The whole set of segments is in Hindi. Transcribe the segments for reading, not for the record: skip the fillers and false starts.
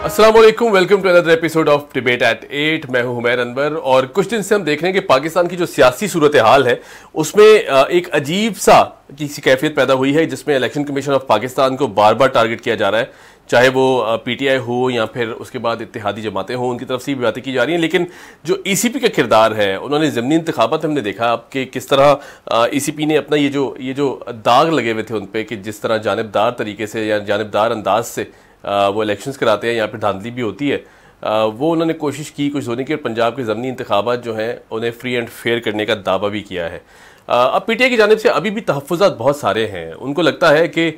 अस्सलाम वालेकुम, welcome to another episode of debate at 8। मैं हूं हुमैर अनवर और कुछ दिन से हम देख रहे हैं कि पाकिस्तान की जो सियासी सूरत हाल है उसमें एक अजीब सा किसी कैफियत पैदा हुई है जिसमें इलेक्शन कमीशन ऑफ पाकिस्तान को बार बार टारगेट किया जा रहा है, चाहे वो पीटीआई हो या फिर उसके बाद इत्तेहादी जमातें हों, उनकी तरफ से भी बातें की जा रही हैं। लेकिन जो ईसीपी का किरदार है, उन्होंने ज़मीनी इंतखाबात हमने देखा कि किस तरह ईसीपी ने अपना ये जो दाग लगे हुए थे उन पर कि जिस तरह जानिबदार तरीके से या जानिबदार अंदाज से वो इलेक्शंस कराते हैं या फिर धांधली भी होती है, वो उन्होंने कोशिश की कुछ होने की और पंजाब के ज़मीनी इंतखाबात जो हैं उन्हें फ्री एंड फेयर करने का दावा भी किया है। अब पीटीआई की जानिब से अभी भी तहफ़्फ़ुज़ात बहुत सारे हैं। उनको लगता है कि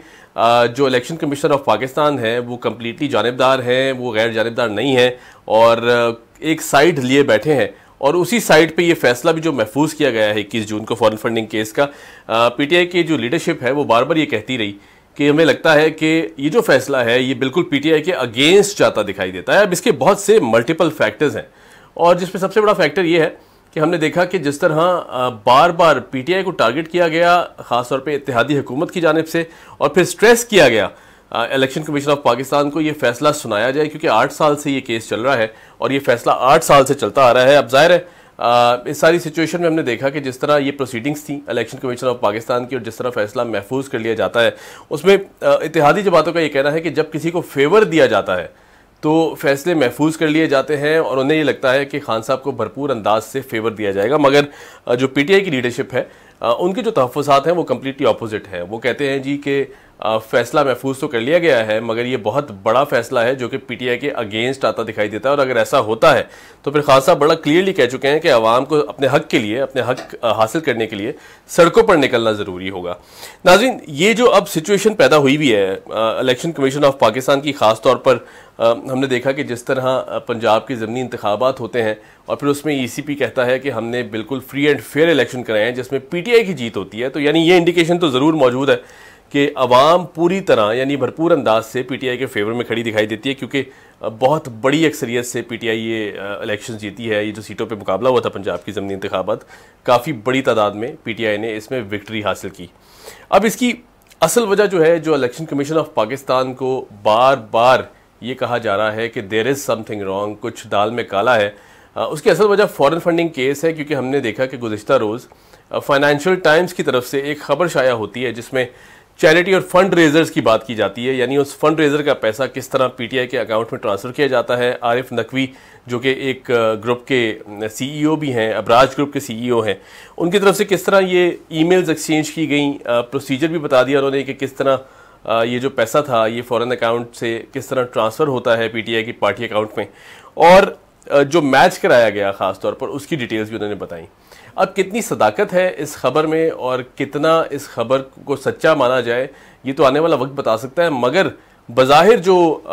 जो इलेक्शन कमीशन ऑफ पाकिस्तान है वो कम्प्लीटली जानिबदार है, वो गैर जानिबदार नहीं है और एक साइड लिए बैठे हैं और उसी साइड पे ये फैसला भी जो महफूज किया गया है 21 जून को फॉरेन फंडिंग केस का, पीटीआई की जो लीडरशिप है वो बार बार ये कहती रही कि हमें लगता है कि ये जो फैसला है ये बिल्कुल पीटीआई के अगेंस्ट जाता दिखाई देता है। अब इसके बहुत से मल्टीपल फैक्टर्स हैं और जिसमें सबसे बड़ा फैक्टर ये है कि हमने देखा कि जिस तरह बार बार पीटीआई को टारगेट किया गया ख़ासतौर पे इत्तेहादी हुकूमत की जानिब से और फिर स्ट्रेस किया गया इलेक्शन कमीशन ऑफ पाकिस्तान को ये फैसला सुनाया जाए, क्योंकि 8 साल से ये केस चल रहा है और ये फैसला 8 साल से चलता आ रहा है। अब जाहिर है इस सारी सिचुएशन में हमने देखा कि जिस तरह ये प्रोसीडिंग्स थी इलेक्शन कमीशन ऑफ पाकिस्तान की और जिस तरह फैसला महफूज कर लिया जाता है उसमें इत्तेहादी जमातों का ये कहना है कि जब किसी को फेवर दिया जाता है तो फैसले महफूज कर लिए जाते हैं और उन्हें ये लगता है कि खान साहब को भरपूर अंदाज से फेवर दिया जाएगा। मगर जो पीटीआई की लीडरशिप है उनके जो तहफ़्फ़ुज़ात हैं वो कम्प्लीटली अपोजिट है। वो कहते हैं जी कि फैसला महफूज तो कर लिया गया है मगर ये बहुत बड़ा फैसला है जो कि पीटीआई के अगेंस्ट आता दिखाई देता है और अगर ऐसा होता है तो फिर खान साहब बड़ा क्लियरली कह चुके हैं कि आवाम को अपने हक के लिए, अपने हक हासिल करने के लिए सड़कों पर निकलना ज़रूरी होगा। नाज़रीन, ये जो अब सिचुएशन पैदा हुई भी है इलेक्शन कमीशन ऑफ पाकिस्तान की, ख़ास तौर पर हमने देखा कि जिस तरह पंजाब के ज़मीनी इंतखाबात होते हैं और फिर उसमें ईसीपी कहता है कि हमने बिल्कुल फ्री एंड फेयर इलेक्शन कराए हैं जिसमें पीटीआई की जीत होती है, तो यानी ये इंडिकेशन तो ज़रूर मौजूद है कि अवाम पूरी तरह यानी भरपूर अंदाज से पीटीआई के फेवर में खड़ी दिखाई देती है, क्योंकि बहुत बड़ी अक्सरियत से पीटीआई ये इलेक्शन जीती है। ये जो सीटों पे मुकाबला हुआ था पंजाब की ज़मीनी इंतखाबात, काफ़ी बड़ी तादाद में पीटीआई ने इसमें विक्ट्री हासिल की। अब इसकी असल वजह जो है, जो इलेक्शन कमीशन ऑफ पाकिस्तान को बार बार ये कहा जा रहा है कि देयर इज़ समथिंग रॉन्ग, कुछ दाल में काला है, उसकी असल वजह फॉरेन फंडिंग केस है। क्योंकि हमने देखा कि गुज़िश्ता रोज़ फाइनेंशियल टाइम्स की तरफ से एक खबर शाया होती है जिसमें चैरिटी और फंड रेजर्स की बात की जाती है, यानी उस फंड रेजर का पैसा किस तरह पीटीआई के अकाउंट में ट्रांसफ़र किया जाता है। आरिफ नकवी जो कि एक ग्रुप के सीईओ भी हैं, अबराज ग्रुप के सीईओ हैं, उनकी तरफ से किस तरह ये ईमेल्स एक्सचेंज की गई, प्रोसीजर भी बता दिया उन्होंने कि किस तरह ये जो पैसा था ये फॉरेन अकाउंट से किस तरह ट्रांसफ़र होता है पीटीआई की पार्टी अकाउंट में, और जो मैच कराया गया ख़ास तौर पर उसकी डिटेल्स भी उन्होंने बताई। अब कितनी सदाकत है इस खबर में और कितना इस खबर को सच्चा माना जाए ये तो आने वाला वक्त बता सकता है, मगर बज़ाहिर जो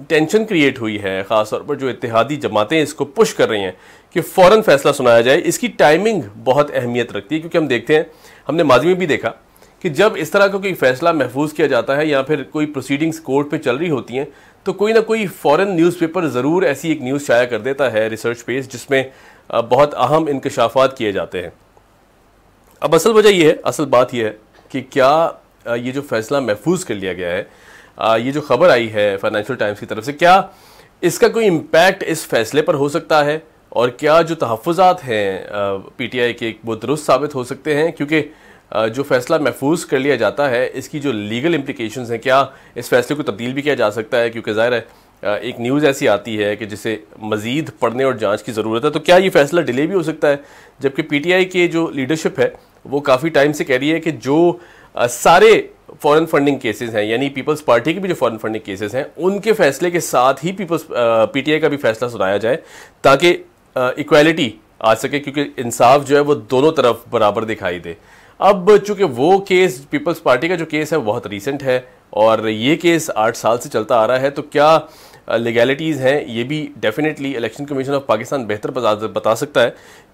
टेंशन क्रिएट हुई है, ख़ास तौर पर जो इत्तेहादी जमातें इसको पुश कर रही हैं कि फ़ौरन फैसला सुनाया जाए, इसकी टाइमिंग बहुत अहमियत रखती है। क्योंकि हम देखते हैं, हमने माजी में भी देखा कि जब इस तरह का कोई फैसला महफूज किया जाता है या फिर कोई प्रोसीडिंग्स कोर्ट पे चल रही होती हैं तो कोई ना कोई फॉरेन न्यूज़पेपर ज़रूर ऐसी एक न्यूज़ शाया कर देता है रिसर्च बेस जिसमें बहुत अहम इंकशाफात किए जाते हैं। अब असल वजह यह है, असल बात यह है कि क्या ये जो फैसला महफूज कर लिया गया है, ये जो खबर आई है फाइनेंशियल टाइम्स की तरफ से, क्या इसका कोई इम्पैक्ट इस फैसले पर हो सकता है और क्या जो तहफ़्फ़ुज़ात हैं पीटीआई के वो दुरुस्त साबित हो सकते हैं। क्योंकि जो फैसला महफूज कर लिया जाता है इसकी जो लीगल इम्प्लिकेशंस हैं, क्या इस फैसले को तब्दील भी किया जा सकता है। क्योंकि ज़ाहिर है एक न्यूज़ ऐसी आती है कि जिसे मज़ीद पढ़ने और जांच की ज़रूरत है, तो क्या ये फैसला डिले भी हो सकता है, जबकि पीटीआई के जो लीडरशिप है वो काफ़ी टाइम से कह रही है कि जो सारे फॉरेन फंडिंग केसेस हैं, यानी पीपल्स पार्टी के भी जो फॉरेन फंडिंग केसेस हैं उनके फैसले के साथ ही पीटीआई का भी फैसला सुनाया जाए ताकि इक्वालिटी आ सके, क्योंकि इंसाफ जो है वो दोनों तरफ बराबर दिखाई दे। अब चूंकि वो केस पीपल्स पार्टी का जो केस है बहुत रीसेंट है और ये केस 8 साल से चलता आ रहा है, तो क्या लीगैलिटीज़ हैं ये भी definitely election commission of Pakistan बेहतर बता सकता है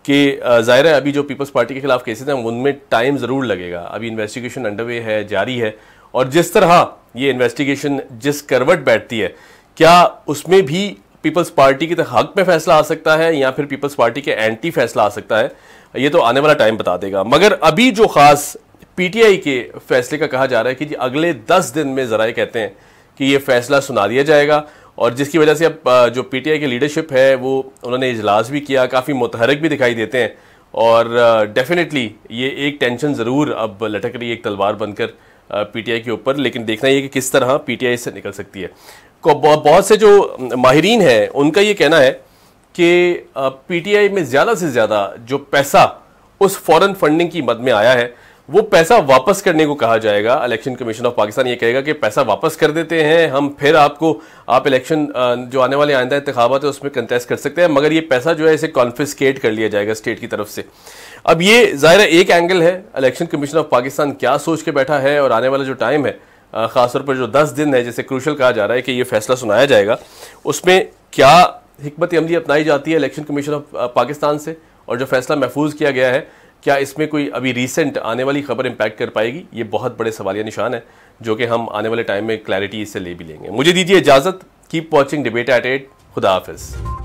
कि ज़ाहिर है अभी जो पीपल्स पार्टी के खिलाफ केसेस हैं उनमें टाइम ज़रूर लगेगा। अभी इन्वेस्टिगेशन अंडरवे है, जारी है, और जिस तरह ये इन्वेस्टिगेशन जिस करवट बैठती है, क्या उसमें भी पीपल्स पार्टी के हक में फैसला आ सकता है या फिर पीपल्स पार्टी के एंटी फैसला आ सकता है, ये तो आने वाला टाइम बता देगा। मगर अभी जो खास पीटीआई के फैसले का कहा जा रहा है कि जी अगले 10 दिन में ज़राए कहते हैं कि ये फैसला सुना दिया जाएगा और जिसकी वजह से अब जो पीटीआई की लीडरशिप है वो उन्होंने इजलास भी किया, काफ़ी मुतहरक भी दिखाई देते हैं और डेफिनेटली ये एक टेंशन ज़रूर अब लटक रही है एक तलवार बनकर पीटीआई के ऊपर। लेकिन देखना ये कि किस तरह पीटीआई से निकल सकती है। बहुत से जो माहिरीन हैं उनका ये कहना है कि पीटीआई में ज़्यादा से ज़्यादा जो पैसा उस फॉरेन फंडिंग की मद में आया है वो पैसा वापस करने को कहा जाएगा। इलेक्शन कमीशन ऑफ पाकिस्तान ये कहेगा कि पैसा वापस कर देते हैं हम, फिर आप इलेक्शन जो आने वाले आइंदा इंतखाबात है उसमें कंटेस्ट कर सकते हैं, मगर ये पैसा जो है इसे कॉन्फिस्केट कर लिया जाएगा स्टेट की तरफ से। अब ये ज़ाहिर एक एंगल है, इलेक्शन कमीशन ऑफ पाकिस्तान क्या सोच के बैठा है और आने वाला जो टाइम है ख़ासतौर पर जो 10 दिन है जिसे क्रूशल कहा जा रहा है कि ये फैसला सुनाया जाएगा, उसमें क्या हिकमत अमली अपनाई जाती है इलेक्शन कमीशन ऑफ पाकिस्तान से और जो फैसला महफूज किया गया है क्या इसमें कोई अभी रीसेंट आने वाली खबर इंपैक्ट कर पाएगी, ये बहुत बड़े सवालिया निशान है जो कि हम आने वाले टाइम में क्लैरिटी इससे ले भी लेंगे। मुझे दीजिए इजाज़त, कीप वॉचिंग डिबेट एट 8। खुदा हाफिज़।